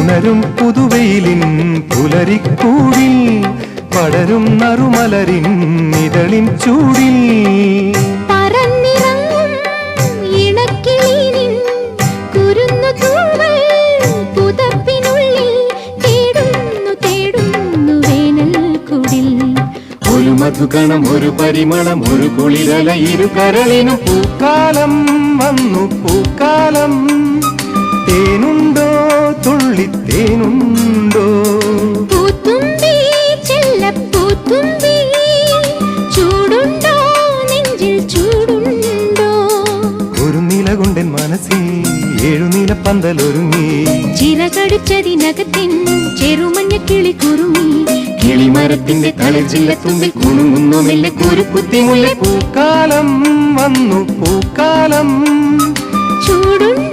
ഉണരും പുതുവെയിലിൻ പുലരിക്കൂടിൽ പടരും നറുമലരിൻ ഇതളിൻ ചൂടിൽ ഒരു മധുഗണം ഒരു പരിമളം ഒരു കുളിരല ഇരു കരളിനും പൂക്കാലം വന്നു പൂക്കാലം തേനുണ്ടോ തുള്ളിത്തേനുണ്ടോ പൂത്തുമ്പി ചെല്ലപ്പൂത്തുമ്പി ചൂടുണ്ടോ നെഞ്ചിൽ ചൂടുണ്ടോ ഒരു നിലകൊണ്ടൻ മനസ്സിൽ ഏഴു നീലപ്പന്തലൊരുങ്ങി ചിറകടിച്ചതിനകത്തിൻ ചെറുമഞ്ഞ കിളി കുറുമി കിളിമരത്തിന്റെ കളിച്ചില്ലത്തുമ്പിൽ കുണുങ്ങുന്നു മെല്ലെ കുരുക്കുത്തിമുല്ല പൂക്കാലം വന്നു പൂക്കാലം ചൂടുണ്ടോ